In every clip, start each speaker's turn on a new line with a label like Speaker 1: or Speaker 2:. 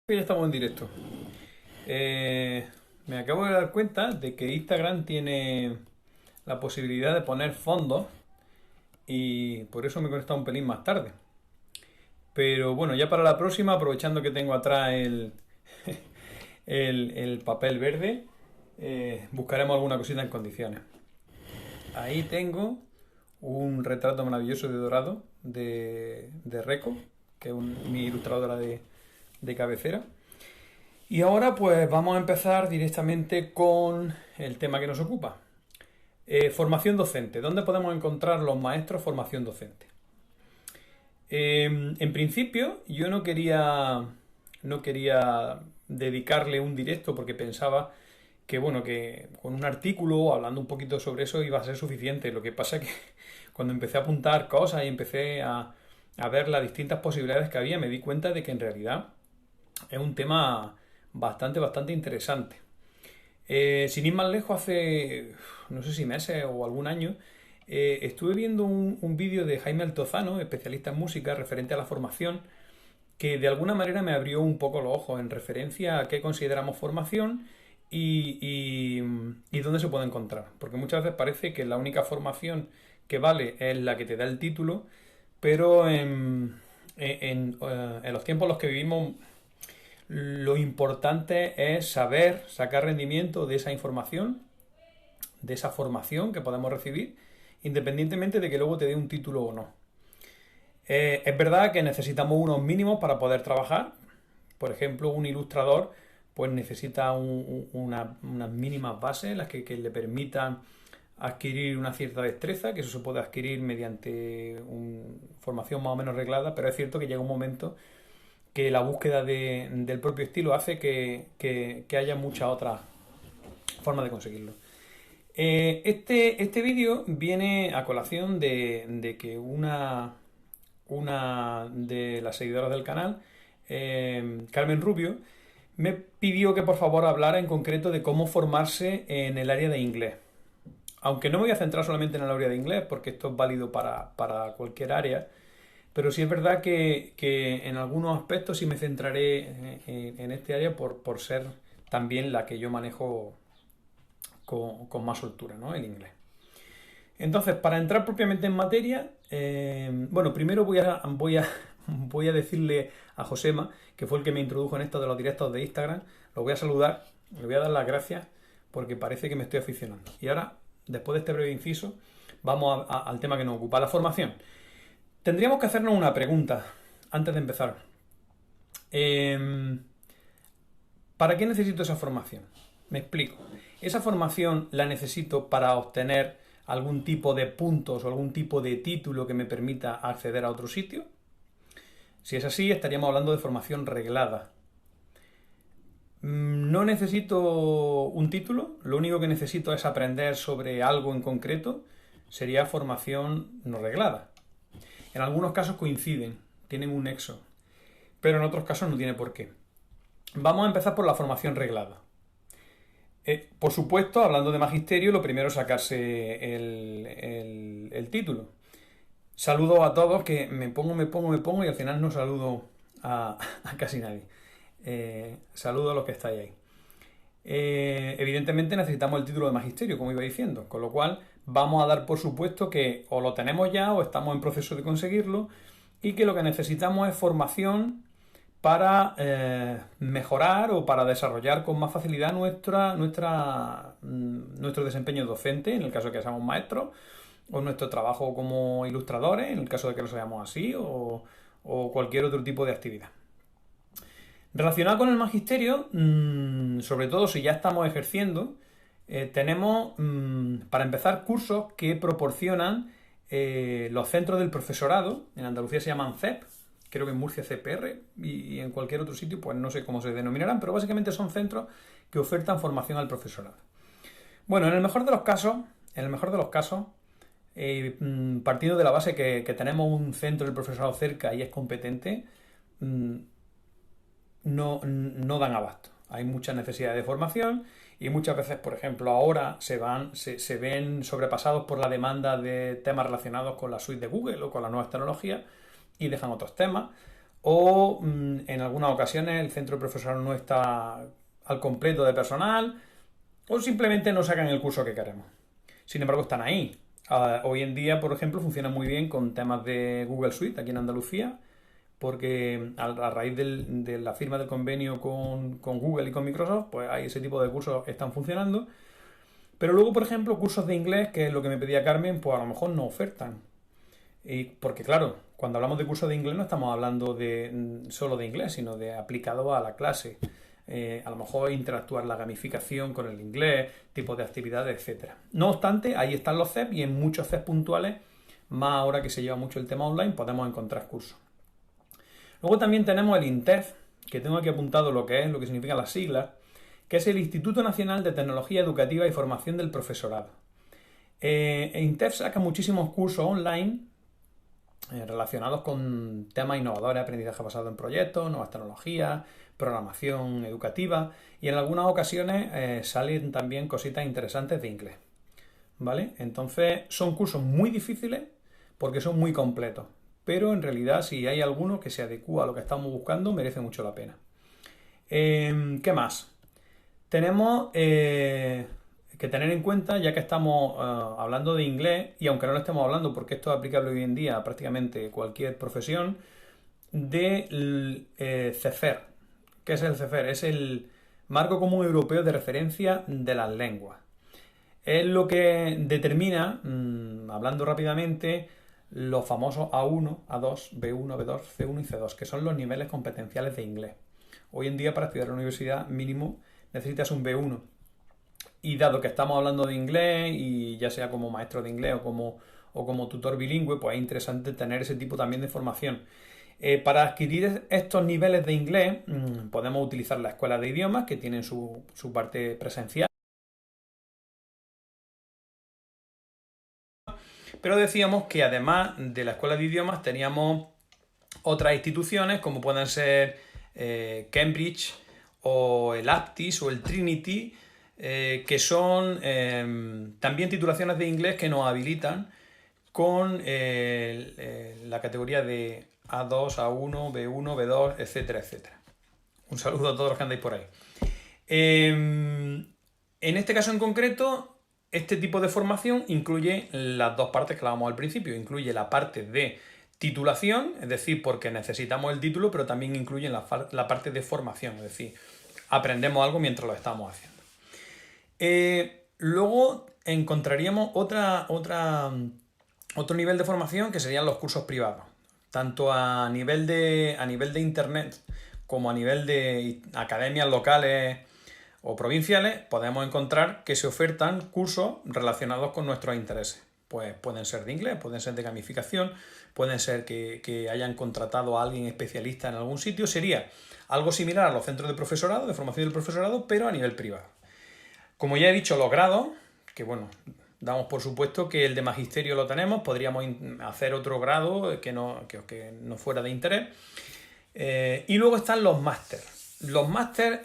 Speaker 1: Ya estamos en directo. Me acabo de dar cuenta de que Instagram tiene la posibilidad de poner fondos y por eso me he conectado un pelín más tarde. Pero bueno, ya para la próxima, aprovechando que tengo atrás el papel verde, buscaremos alguna cosita en condiciones. Ahí tengo un retrato maravilloso de Dorado de Reco, que es mi ilustradora de cabecera. Y ahora pues vamos a empezar directamente con el tema que nos ocupa. Formación docente. ¿Dónde podemos encontrar los maestros formación docente? En principio yo no quería dedicarle un directo porque pensaba que bueno, que con un artículo hablando un poquito sobre eso iba a ser suficiente. Lo que pasa es que cuando empecé a apuntar cosas y empecé a ver las distintas posibilidades que había, me di cuenta de que en realidad es un tema bastante interesante. Sin ir más lejos, hace no sé si meses o algún año, estuve viendo un vídeo de Jaime Altozano, especialista en música, referente a la formación, que de alguna manera me abrió un poco los ojos en referencia a qué consideramos formación y dónde se puede encontrar. Porque muchas veces parece que la única formación que vale es la que te da el título, pero en los tiempos en los que vivimos lo importante es saber sacar rendimiento de esa información, de esa formación que podemos recibir, independientemente de que luego te dé un título o no. Es verdad que necesitamos unos mínimos para poder trabajar. Por ejemplo, un ilustrador pues necesita unas mínimas bases, las que le permitan adquirir una cierta destreza, que eso se puede adquirir mediante una formación más o menos reglada, pero es cierto que llega un momento que la búsqueda del propio estilo hace que haya muchas otras formas de conseguirlo. Este vídeo viene a colación de que una de las seguidoras del canal, Carmen Rubio, me pidió que por favor hablara en concreto de cómo formarse en el área de inglés. Aunque no me voy a centrar solamente en el área de inglés, porque esto es válido para cualquier área, pero sí es verdad que en algunos aspectos sí me centraré en este área por ser también la que yo manejo con más soltura, ¿no? El inglés. Entonces, para entrar propiamente en materia, bueno, primero voy a decirle a Josema, que fue el que me introdujo en esto de los directos de Instagram, lo voy a saludar, le voy a dar las gracias porque parece que me estoy aficionando. Y ahora, después de este breve inciso, vamos al tema que nos ocupa, la formación. Tendríamos que hacernos una pregunta antes de empezar. ¿Para qué necesito esa formación? Me explico. ¿Esa formación la necesito para obtener algún tipo de puntos o algún tipo de título que me permita acceder a otro sitio? Si es así, estaríamos hablando de formación reglada. No necesito un título, lo único que necesito es aprender sobre algo en concreto, sería formación no reglada. En algunos casos coinciden, tienen un nexo, pero en otros casos no tiene por qué. Vamos a empezar por la formación reglada. Por supuesto, hablando de magisterio, lo primero es sacarse el título. Saludo a todos, que me pongo y al final no saludo a casi nadie. Saludo a los que estáis ahí. Evidentemente necesitamos el título de magisterio, como iba diciendo, con lo cual vamos a dar por supuesto que o lo tenemos ya o estamos en proceso de conseguirlo y que lo que necesitamos es formación para mejorar o para desarrollar con más facilidad nuestro desempeño docente, en el caso de que seamos maestros, o nuestro trabajo como ilustradores, en el caso de que lo seamos así, o cualquier otro tipo de actividad. Relacionado con el magisterio, sobre todo si ya estamos ejerciendo, tenemos, para empezar, cursos que proporcionan los centros del profesorado. En Andalucía se llaman CEP, creo que en Murcia CPR y en cualquier otro sitio, pues no sé cómo se denominarán, pero básicamente son centros que ofertan formación al profesorado. Bueno, en el mejor de los casos, partiendo de la base que tenemos un centro del profesorado cerca y es competente, no dan abasto. Hay muchas necesidades de formación y muchas veces, por ejemplo, ahora se ven sobrepasados por la demanda de temas relacionados con la suite de Google o con las nuevas tecnologías y dejan otros temas. o en algunas ocasiones el centro de profesorado no está al completo de personal, o simplemente no sacan el curso que queremos. Sin embargo, están ahí. Hoy en día, por ejemplo, funciona muy bien con temas de Google Suite aquí en Andalucía, porque a raíz de la firma del convenio con Google y con Microsoft, pues hay ese tipo de cursos están funcionando. Pero luego, por ejemplo, cursos de inglés, que es lo que me pedía Carmen, pues a lo mejor no ofertan. Y porque claro, cuando hablamos de cursos de inglés no estamos hablando solo de inglés, sino de aplicado a la clase. A lo mejor interactuar la gamificación con el inglés, tipos de actividades, etcétera. No obstante, ahí están los CEP y en muchos CEP puntuales, más ahora que se lleva mucho el tema online, podemos encontrar cursos. Luego también tenemos el INTEF, que tengo aquí apuntado lo que es, lo que significan las siglas, que es el Instituto Nacional de Tecnología Educativa y Formación del Profesorado. INTEF saca muchísimos cursos online relacionados con temas innovadores, aprendizaje basado en proyectos, nuevas tecnologías, programación educativa y en algunas ocasiones salen también cositas interesantes de inglés. ¿Vale? Entonces son cursos muy difíciles porque son muy completos, pero en realidad si hay alguno que se adecua a lo que estamos buscando merece mucho la pena. ¿Qué más? Tenemos que tener en cuenta, ya que estamos hablando de inglés, y aunque no lo estemos hablando porque esto es aplicable hoy en día a prácticamente cualquier profesión, del CEFER. ¿Qué es el CEFER? Es el Marco Común Europeo de Referencia de las Lenguas. Es lo que determina, hablando rápidamente, los famosos A1, A2, B1, B2, C1 y C2, que son los niveles competenciales de inglés. Hoy en día para estudiar en la universidad mínimo necesitas un B1. Y dado que estamos hablando de inglés, y ya sea como maestro de inglés o como tutor bilingüe, pues es interesante tener ese tipo también de formación. Para adquirir estos niveles de inglés podemos utilizar la escuela de idiomas, que tienen su parte presencial. Pero decíamos que además de la escuela de idiomas teníamos otras instituciones como pueden ser Cambridge o el Aptis o el Trinity, que son también titulaciones de inglés que nos habilitan con la categoría de A2, A1, B1, B2, etcétera, etcétera. Un saludo a todos los que andáis por ahí. En este caso en concreto, este tipo de formación incluye las dos partes que hablábamos al principio. Incluye la parte de titulación, es decir, porque necesitamos el título, pero también incluye la parte de formación, es decir, aprendemos algo mientras lo estamos haciendo. Luego encontraríamos otro nivel de formación que serían los cursos privados, tanto a nivel de internet como a nivel de academias locales o provinciales. Podemos encontrar que se ofertan cursos relacionados con nuestros intereses. Pues pueden ser de inglés, pueden ser de gamificación, pueden ser que hayan contratado a alguien especialista en algún sitio. Sería algo similar a los centros de profesorado, de formación del profesorado, pero a nivel privado. Como ya he dicho, los grados, que bueno, damos por supuesto que el de magisterio lo tenemos, podríamos hacer otro grado que no fuera de interés. Y luego están los máster. Los máster,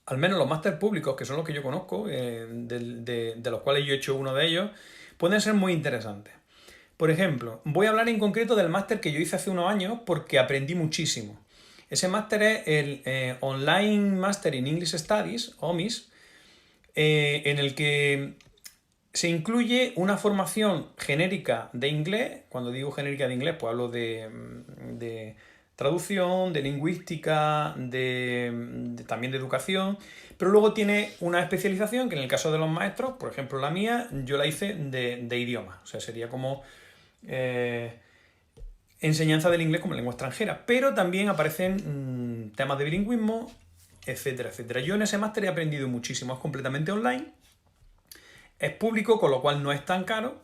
Speaker 1: al menos los máster públicos, que son los que yo conozco, de los cuales yo he hecho uno de ellos, pueden ser muy interesantes. Por ejemplo, voy a hablar en concreto del máster que yo hice hace unos años porque aprendí muchísimo. Ese máster es el Online Master in English Studies, OMIS, en el que se incluye una formación genérica de inglés. Cuando digo genérica de inglés, pues hablo de traducción, de lingüística, también de educación, pero luego tiene una especialización que en el caso de los maestros, por ejemplo la mía, yo la hice de idiomas, o sea, sería como enseñanza del inglés como lengua extranjera, pero también aparecen temas de bilingüismo, etcétera, etcétera. Yo en ese máster he aprendido muchísimo, es completamente online, es público, con lo cual no es tan caro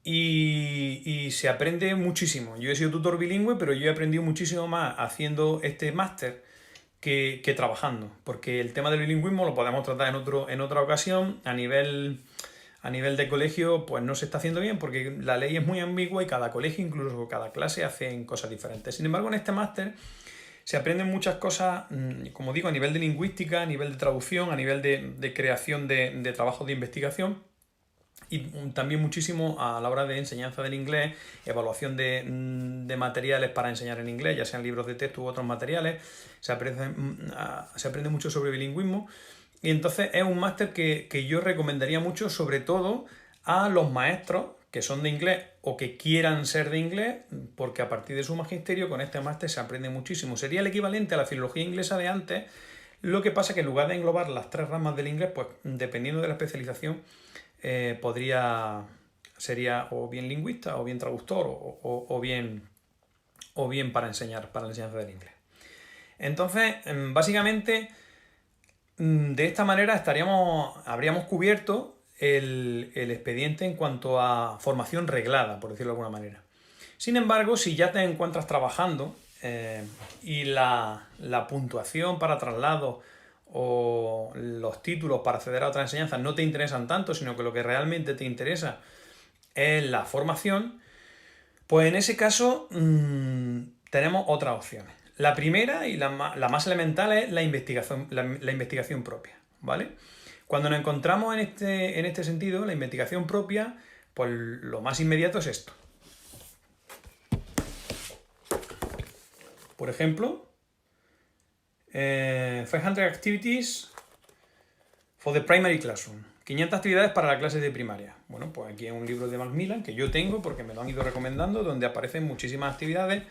Speaker 1: y se aprende muchísimo. Yo he sido tutor bilingüe, pero yo he aprendido muchísimo más haciendo este máster que trabajando, porque el tema del bilingüismo lo podemos tratar en otra ocasión. A nivel de colegio, pues no se está haciendo bien porque la ley es muy ambigua y cada colegio, incluso cada clase, hacen cosas diferentes. Sin embargo, en este máster se aprenden muchas cosas, como digo, a nivel de lingüística, a nivel de traducción, a nivel de creación de trabajos de investigación. Y también muchísimo a la hora de enseñanza del inglés, evaluación de materiales para enseñar en inglés, ya sean libros de texto u otros materiales. Se aprende mucho sobre bilingüismo. Y entonces es un máster que yo recomendaría mucho, sobre todo a los maestros que son de inglés o que quieran ser de inglés, porque a partir de su magisterio con este máster se aprende muchísimo. Sería el equivalente a la filología inglesa de antes, lo que pasa que en lugar de englobar las tres ramas del inglés, pues dependiendo de la especialización, sería o bien lingüista, o bien traductor, o bien para enseñar, para la enseñanza del inglés. Entonces, básicamente, de esta manera habríamos cubierto el expediente en cuanto a formación reglada, por decirlo de alguna manera. Sin embargo, si ya te encuentras trabajando y la puntuación para traslado o los títulos para acceder a otra enseñanza no te interesan tanto, sino que lo que realmente te interesa es la formación, pues en ese caso tenemos otras opciones. La primera y la más elemental es la investigación propia, ¿vale? Cuando nos encontramos en este sentido, la investigación propia, pues lo más inmediato es esto. Por ejemplo, 500 activities for the primary classroom. 500 actividades para la clase de primaria. Bueno, pues aquí es un libro de Macmillan que yo tengo porque me lo han ido recomendando, donde aparecen muchísimas actividades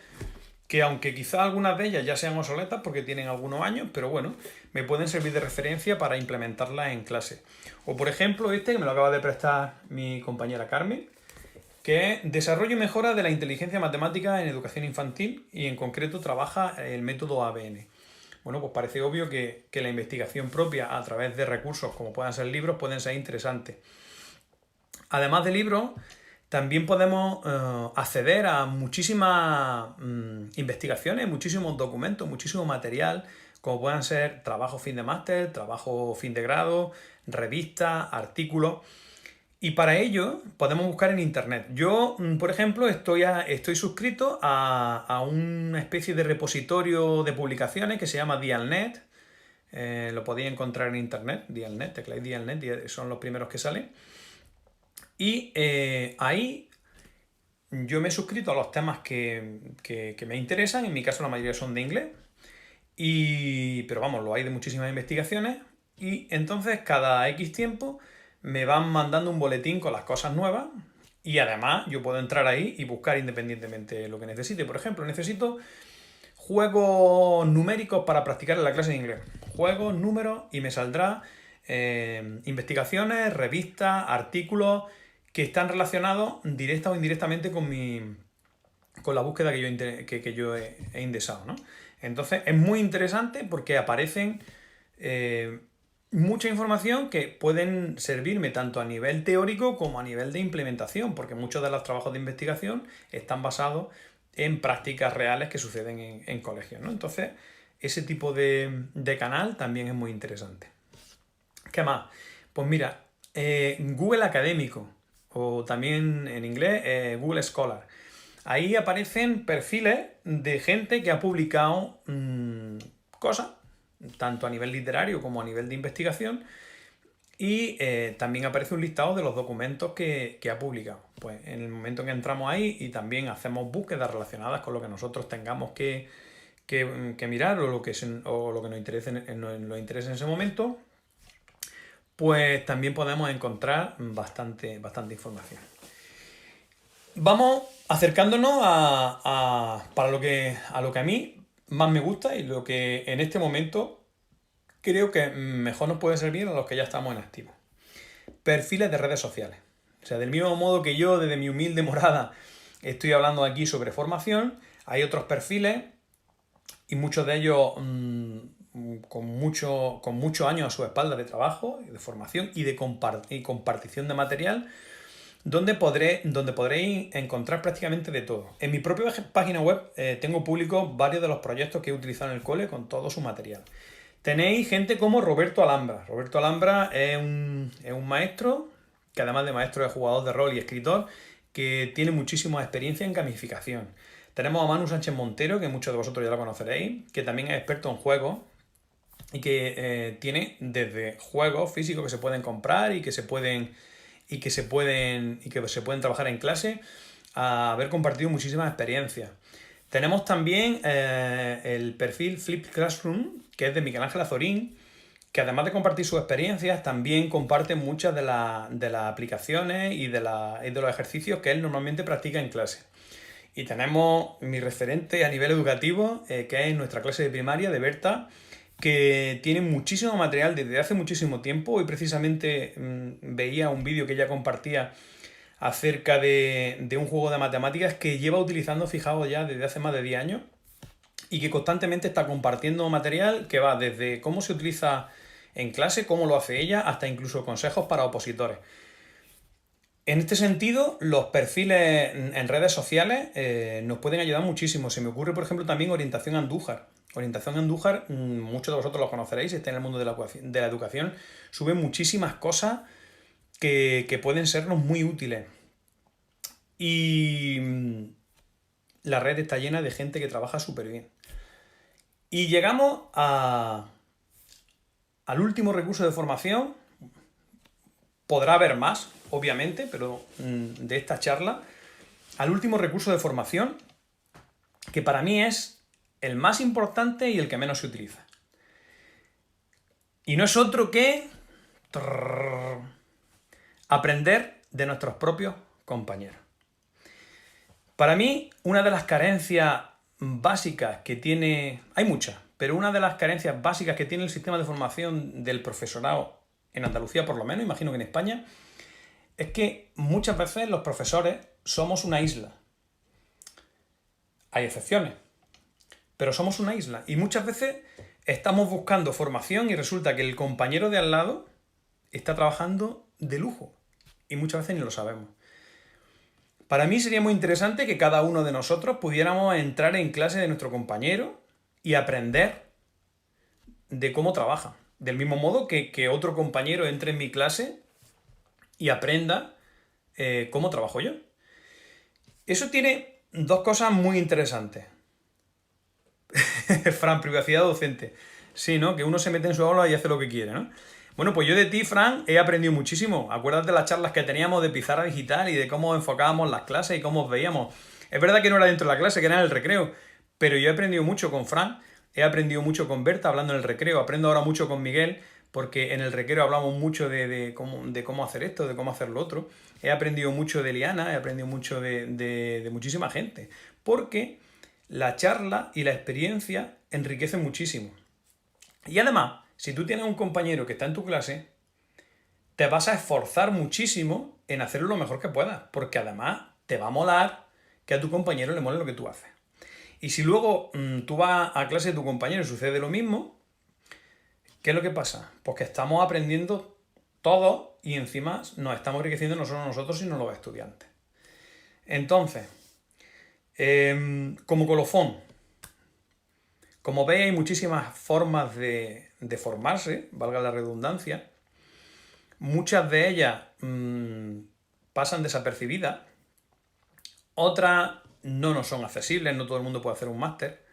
Speaker 1: que, aunque quizá algunas de ellas ya sean obsoletas porque tienen algunos años, pero bueno, me pueden servir de referencia para implementarlas en clase. O por ejemplo que me lo acaba de prestar mi compañera Carmen, que es desarrollo y mejora de la inteligencia matemática en educación infantil, y en concreto trabaja el método ABN. Bueno, pues parece obvio que la investigación propia a través de recursos como puedan ser libros pueden ser interesantes. Además de libros, también podemos acceder a muchísimas investigaciones, muchísimos documentos, muchísimo material, como puedan ser trabajos fin de máster, trabajo fin de grado, revistas, artículos. Y para ello podemos buscar en internet. Yo, por ejemplo, estoy suscrito a una especie de repositorio de publicaciones que se llama Dialnet. Lo podéis encontrar en internet, Dialnet, tecláis Dialnet, son los primeros que salen. Y ahí yo me he suscrito a los temas que me interesan. En mi caso la mayoría son de inglés. Pero vamos, lo hay de muchísimas investigaciones. Y entonces cada X tiempo me van mandando un boletín con las cosas nuevas, y además yo puedo entrar ahí y buscar independientemente lo que necesite. Por ejemplo, necesito juegos numéricos para practicar en la clase de inglés. Juegos, números, y me saldrá investigaciones, revistas, artículos que están relacionados directa o indirectamente con la búsqueda que yo he indexado, ¿no? Entonces es muy interesante porque aparecen mucha información que pueden servirme tanto a nivel teórico como a nivel de implementación, porque muchos de los trabajos de investigación están basados en prácticas reales que suceden en colegios, ¿no? Entonces, ese tipo de canal también es muy interesante. ¿Qué más? Pues mira, Google Académico, o también en inglés Google Scholar. Ahí aparecen perfiles de gente que ha publicado cosas, tanto a nivel literario como a nivel de investigación, y también aparece un listado de los documentos que ha publicado. Pues en el momento en que entramos ahí y también hacemos búsquedas relacionadas con lo que nosotros tengamos que mirar o lo que nos interese en ese momento, pues también podemos encontrar bastante información. Vamos acercándonos a lo que a mí más me gusta y lo que en este momento creo que mejor nos puede servir a los que ya estamos en activo. Perfiles de redes sociales. O sea, del mismo modo que yo, desde mi humilde morada, estoy hablando aquí sobre formación, hay otros perfiles, y muchos de ellos con muchos años a su espalda de trabajo, de formación y de compartición de material, donde podréis encontrar prácticamente de todo. En mi propia página web tengo públicos varios de los proyectos que he utilizado en el cole con todo su material. Tenéis gente como Roberto Alhambra. Roberto Alhambra es un maestro que, además de maestro, es jugador de rol y escritor, que tiene muchísima experiencia en gamificación. Tenemos a Manu Sánchez Montero, que muchos de vosotros ya lo conoceréis, que también es experto en juegos y que tiene desde juegos físicos que se pueden comprar y que se pueden y que se pueden trabajar en clase, a haber compartido muchísimas experiencias. Tenemos también el perfil Flip Classroom, que es de Miguel Ángel Azorín, que además de compartir sus experiencias, también comparte muchas de las aplicaciones y de los ejercicios que él normalmente practica en clase. Y tenemos mi referente a nivel educativo, que es nuestra clase de primaria de Berta, que tiene muchísimo material desde hace muchísimo tiempo. Hoy precisamente veía un vídeo que ella compartía acerca de un juego de matemáticas que lleva utilizando, fijaos, ya desde hace más de 10 años, y que constantemente está compartiendo material que va desde cómo se utiliza en clase, cómo lo hace ella, hasta incluso consejos para opositores. En este sentido, los perfiles en redes sociales nos pueden ayudar muchísimo. Se me ocurre, por ejemplo, también Orientación Andújar. Orientación Andújar, muchos de vosotros lo conoceréis, está en el mundo de la educación, sube muchísimas cosas que pueden sernos muy útiles. Y la red está llena de gente que trabaja súper bien. Y llegamos al último recurso de formación. Podrá haber más, obviamente, pero de esta charla, al último recurso de formación, que para mí es el más importante y el que menos se utiliza. Y no es otro que aprender de nuestros propios compañeros. Para mí, una de las carencias básicas que tiene, hay muchas, pero una de las carencias básicas que tiene el sistema de formación del profesorado en Andalucía, por lo menos, imagino que en España, es que muchas veces los profesores somos una isla. Hay excepciones, pero somos una isla. Y muchas veces estamos buscando formación y resulta que el compañero de al lado está trabajando de lujo. Y muchas veces ni lo sabemos. Para mí sería muy interesante que cada uno de nosotros pudiéramos entrar en clase de nuestro compañero y aprender de cómo trabaja. Del mismo modo que otro compañero entre en mi clase y aprenda cómo trabajo yo. Eso tiene dos cosas muy interesantes. Fran, privacidad docente. Sí, ¿no? Que uno se mete en su aula y hace lo que quiere, ¿no? Bueno, pues yo de ti, Fran, he aprendido muchísimo. Acuérdate de las charlas que teníamos de pizarra digital y de cómo enfocábamos las clases y cómo os veíamos. Es verdad que no era dentro de la clase, que era en el recreo, pero yo he aprendido mucho con Fran, he aprendido mucho con Berta hablando en el recreo, aprendo ahora mucho con Miguel, porque en el recreo hablamos mucho de cómo hacer esto, de cómo hacer lo otro. He aprendido mucho de Liana, he aprendido mucho de muchísima gente, porque la charla y la experiencia enriquecen muchísimo. Y además, si tú tienes un compañero que está en tu clase, te vas a esforzar muchísimo en hacerlo lo mejor que puedas, porque además te va a molar que a tu compañero le mole lo que tú haces. Y si luego tú vas a clase de tu compañero y sucede lo mismo, ¿qué es lo que pasa? Pues que estamos aprendiendo todos y encima nos estamos enriqueciendo no solo nosotros, sino los estudiantes. Entonces, como colofón, como veis, hay muchísimas formas de formarse, valga la redundancia. Muchas de ellas pasan desapercibidas, otras no nos son accesibles, no todo el mundo puede hacer un máster.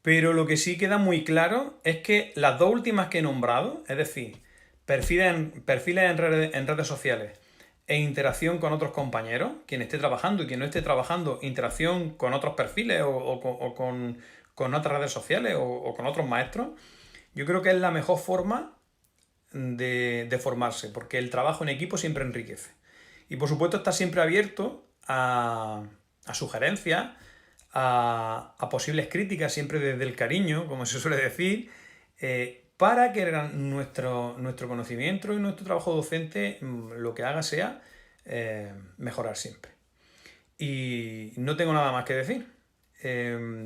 Speaker 1: Pero lo que sí queda muy claro es que las dos últimas que he nombrado, es decir, perfiles en redes sociales e interacción con otros compañeros, quien esté trabajando y quien no esté trabajando, interacción con otros perfiles o con otras redes sociales o con otros maestros, yo creo que es la mejor forma de formarse, porque el trabajo en equipo siempre enriquece. Y por supuesto está siempre abierto a sugerencias, a posibles críticas, siempre desde el cariño, como se suele decir, para que nuestro conocimiento y nuestro trabajo docente lo que haga sea mejorar siempre. Y no tengo nada más que decir.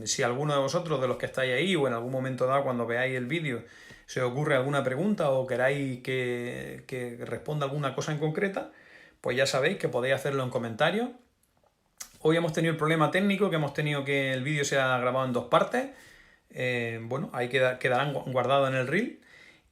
Speaker 1: Si alguno de vosotros, de los que estáis ahí, o en algún momento dado cuando veáis el vídeo, se os ocurre alguna pregunta o queráis que responda alguna cosa en concreta, pues ya sabéis que podéis hacerlo en comentarios. Hoy hemos tenido el problema técnico, que hemos tenido que el vídeo sea grabado en dos partes. Bueno, ahí quedarán guardados en el reel.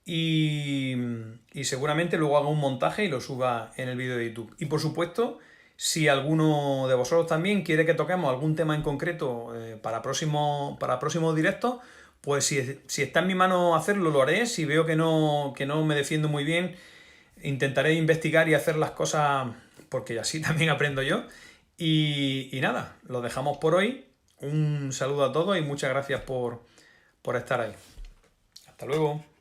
Speaker 1: Y seguramente luego haga un montaje y lo suba en el vídeo de YouTube. Y por supuesto, si alguno de vosotros también quiere que toquemos algún tema en concreto para próximos directos, pues si está en mi mano hacerlo, lo haré. Si veo que no me defiendo muy bien, Intentaré investigar y hacer las cosas porque así también aprendo yo. Y nada, lo dejamos por hoy. Un saludo a todos y muchas gracias por estar ahí. Hasta luego.